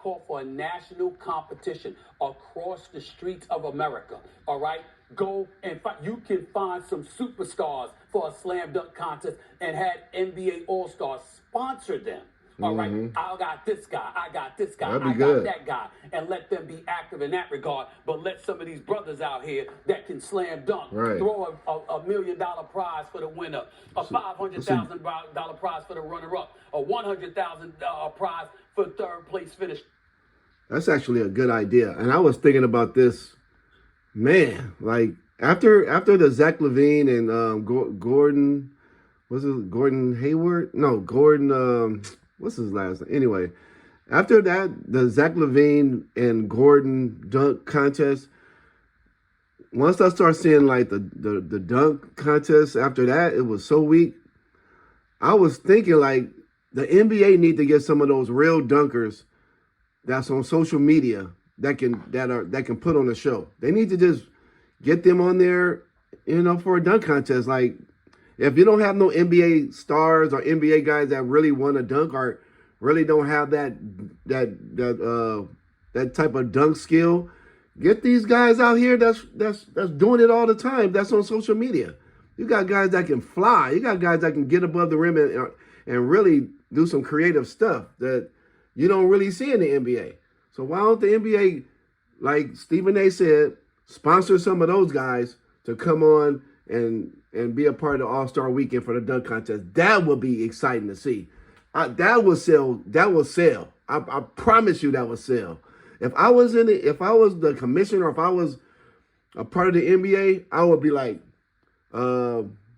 call for a national competition across the streets of America. All right? Go and find, you can find some superstars for a slam dunk contest and had NBA All-Stars sponsor them. All right, I got this guy, I got this guy, I got that guy, and let them be active in that regard. But let some of these brothers out here that can slam dunk throw a $1 million prize for the winner, a $500,000 prize for the runner-up, a $100,000 prize for third place finish. That's actually a good idea. And I was thinking about this, man, like after the Zach LaVine and Gordon, was it Gordon Hayward? No, Gordon, what's his last name? Anyway, after that, the Zach LaVine and Gordon dunk contest, once I start seeing like the dunk contest after that, it was so weak. I was thinking like the NBA need to get some of those real dunkers that's on social media that can put on a show. They need to just get them on there, for a dunk contest. Like, if you don't have no NBA stars or NBA guys that really want to dunk or really don't have that type of dunk skill, get these guys out here that's doing it all the time. That's on social media. You got guys that can fly. You got guys that can get above the rim and really do some creative stuff that you don't really see in the NBA. So why don't the NBA, like Stephen A. said, sponsor some of those guys to come on and be a part of the All-Star Weekend for the dunk contest? That would be exciting to see. That will sell. That will sell. I promise you that will sell. If I was the commissioner, if I was a part of the NBA, I would be like,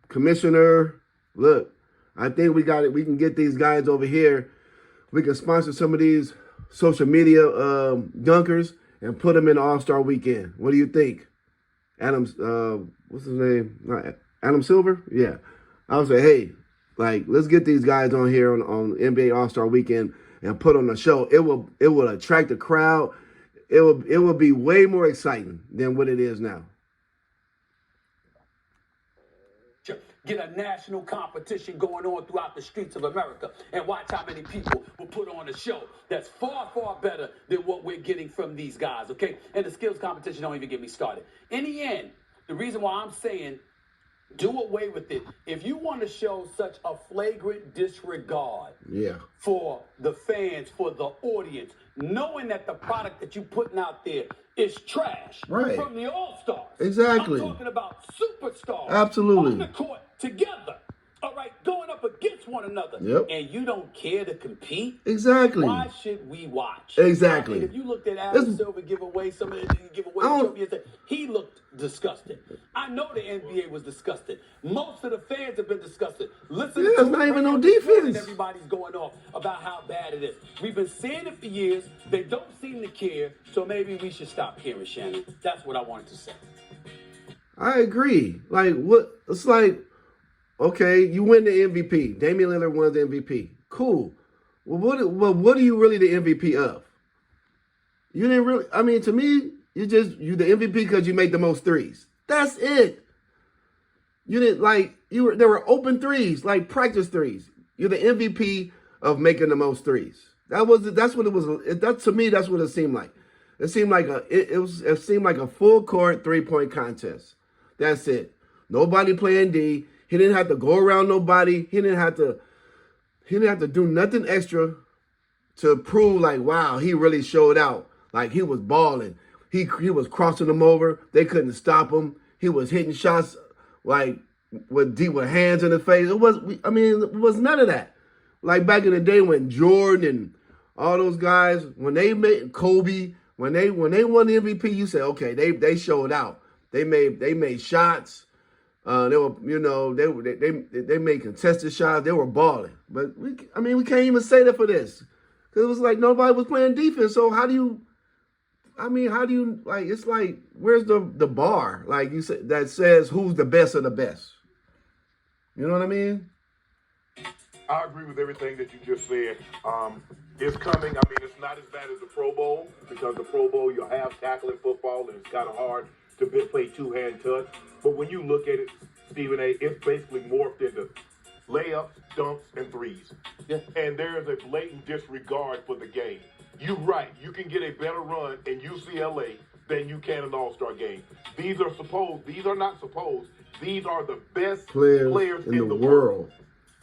Commissioner, look, I think we got it. We can get these guys over here. We can sponsor some of these social media dunkers and put them in the All-Star Weekend. What do you think? Adams, what's his name? Adam Silver? Yeah. I would say, hey, like, let's get these guys on here on NBA All-Star Weekend and put on a show. It will attract the crowd. It will be way more exciting than what it is now. Get a national competition going on throughout the streets of America and watch how many people will put on a show that's far, far better than what we're getting from these guys, okay? And the skills competition don't even get me started. In the end, the reason why I'm saying do away with it, if you want to show such a flagrant disregard for the fans, for the audience, knowing that the product that you're putting out there is trash from the All-Stars. Exactly. I'm talking about superstars. Absolutely. On the court together. All right, going up against one another. And you don't care to compete? Exactly. Why should we watch? Exactly. I mean, if you looked at Adam Silver give away some of the trophies, he looked disgusted. I know the NBA was disgusted. Most of the fans have been disgusted. Listen, it's not even no defense. Everybody's going off about how bad it is. We've been saying it for years. They don't seem to care, so maybe we should stop caring, Shannon. That's what I wanted to say. I agree. Like, what? It's like, okay, you win the MVP. Damian Lillard won the MVP. Cool. Well, what are you really the MVP of? You didn't really. I mean, to me, you the MVP because you made the most threes. That's it. You didn't there were open threes, like practice threes. You're the MVP of making the most threes. That's what it was. That to me, that's what it seemed like. It seemed like it seemed like a full court 3-point contest. That's it. Nobody playing D. He didn't have to go around nobody. He didn't have to do nothing extra to prove like, wow, he really showed out. Like he was balling. He was crossing them over. They couldn't stop him. He was hitting shots like with hands in the face. It was none of that. Like back in the day when Jordan and all those guys, when they made Kobe, when they won the MVP, you say, okay, they showed out. They made shots. They made contested shots. They were balling. But we can't even say that for this. Because it was like nobody was playing defense. So how do you it's like, where's the bar? Like you said, that says who's the best of the best. You know what I mean? I agree with everything that you just said. It's coming. I mean, it's not as bad as the Pro Bowl, because the Pro Bowl, you'll have tackling football, and it's kind of hard to play two-hand touch. But when you look at it, Stephen A., it's basically morphed into layups, dunks, and threes. Yeah. And there is a blatant disregard for the game. You're right. You can get a better run in UCLA than you can in the All-Star game. These are not supposed. These are the best players in the world.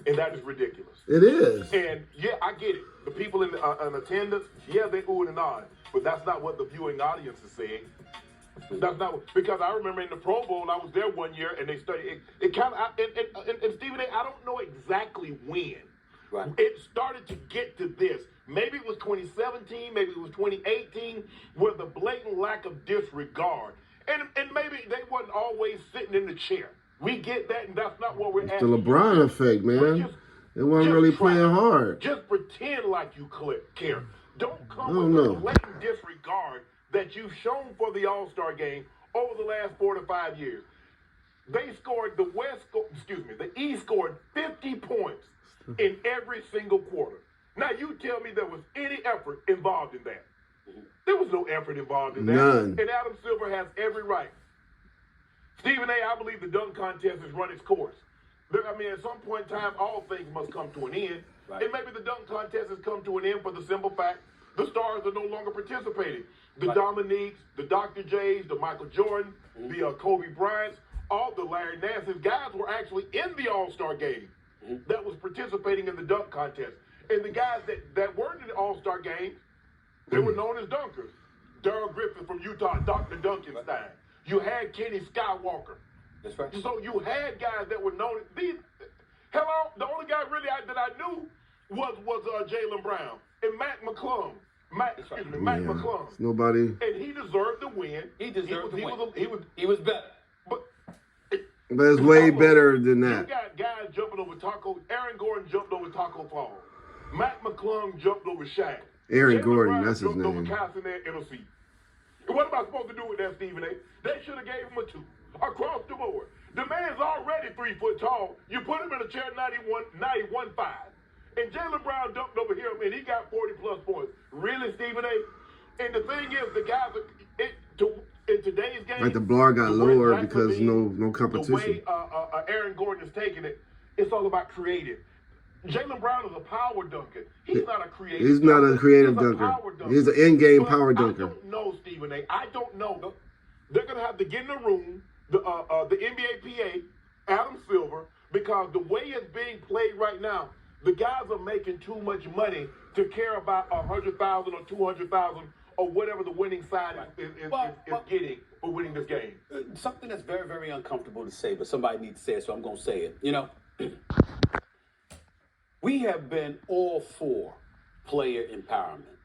And that is ridiculous. It is. And yeah, I get it. The people in attendance, yeah, they ooh and ah, but that's not what the viewing audience is saying. That's not because I remember in the Pro Bowl, I was there one year, and they studied it kind of. And Stephen A., I don't know exactly when. Right. It started to get to this. Maybe it was 2017, maybe it was 2018, where the blatant lack of disregard. And maybe they wasn't always sitting in the chair. We get that, and that's not what we're asking. The LeBron effect, man. They weren't really playing hard. Just pretend like you care. Don't come with the blatant disregard that you've shown for the All-Star game over the last 4 to 5 years. They scored, the East scored 50 points in every single quarter. Now, you tell me there was any effort involved in that. There was no effort involved in that. None. And Adam Silver has every right. Stephen A., I believe the dunk contest has run its course. I mean, at some point in time, all things must come to an end. Right. And maybe the dunk contest has come to an end for the simple fact the stars are no longer participating. The Dominiques, the Dr. J's, the Michael Jordan, the Kobe Bryants, all the Larry Nasses guys were actually in the All-Star game that was participating in the dunk contest. And the guys that weren't in the All-Star game, they were known as dunkers. Darrell Griffin from Utah, Dr. Duncanstein. You had Kenny Skywalker. That's right. So you had guys that were known. The only guy really that I knew was Jaylen Brown and Matt McClung. Matt McClung. Nobody. And he deserved the win. He deserved the win. He was better. But it's way better than that. You got guys jumping over Taco. Aaron Gordon jumped over Taco Fall. Matt McClung jumped over Shaq. Aaron Jaylen Gordon, Brown that's his jumped over name. Cassidy Energy. And what am I supposed to do with that, Stephen A.? They should have gave him a 2 across the board. The man's already 3 foot tall. You put him in a chair 91.5. And Jaylen Brown dumped over here, and he got 40-plus points. Really, Stephen A.? And the thing is, the guys in today's game, like the bar got lower because no competition. The way Aaron Gordon is taking it, it's all about creative. Jaylen Brown is a power dunker. He's not a creative. He's not a creative dunker. He's an in-game power dunker. I don't know, Stephen A. I don't know. They're gonna have to get in the room, the NBA PA, Adam Silver, because the way it's being played right now, the guys are making too much money to care about $100,000 or $200,000 or whatever the winning side is getting for winning this game. Something that's very, very uncomfortable to say, but somebody needs to say it, so I'm going to say it. You know, we have been all for player empowerment.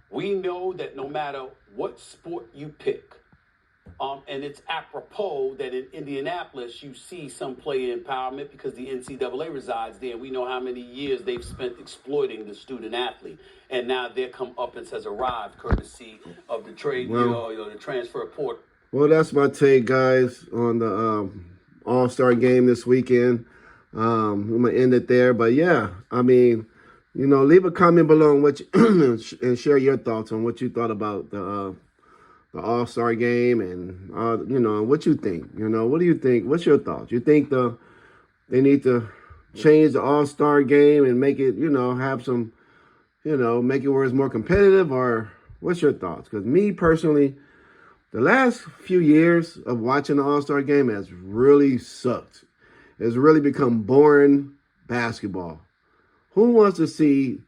We know that no matter what sport you pick, and it's apropos that in Indianapolis you see some player empowerment because the NCAA resides there. We know how many years they've spent exploiting the student athlete, and now their comeuppance has arrived, courtesy of the trade deal or the transfer portal. Well, that's my take, guys, on the All-Star game this weekend. I'm gonna end it there, but yeah, I mean, you know, leave a comment below on what and share your thoughts on what you thought about the All-Star game and, you know, what you think. You know, what do you think? What's your thoughts? You think they need to change the All-Star game and make it, you know, have some, you know, make it where it's more competitive, or what's your thoughts? Because me personally, the last few years of watching the All-Star game has really sucked. It's really become boring basketball. Who wants to see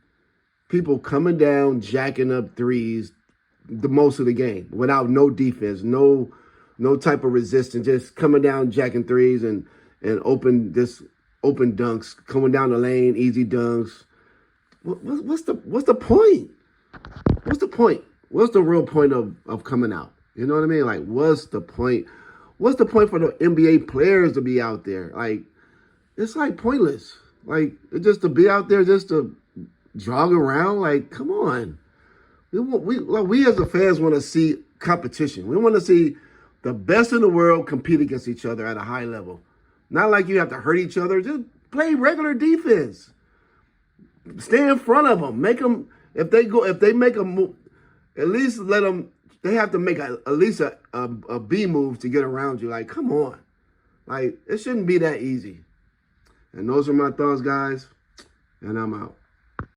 people coming down, jacking up threes the most of the game without no defense, no type of resistance, just coming down, jacking threes and open dunks, coming down the lane, easy dunks? What's the point? What's the point? What's the real point of coming out? You know what I mean? Like, what's the point? What's the point for the NBA players to be out there? Like, it's like pointless. Like, it's just to be out there just to jog around. Like, come on. We as the fans want to see competition. We want to see the best in the world compete against each other at a high level. Not like you have to hurt each other. Just play regular defense. Stay in front of them. Make them, if they make a move, at least let them. They have to make at least a B move to get around you. Like, come on. Like, it shouldn't be that easy. And those are my thoughts, guys. And I'm out.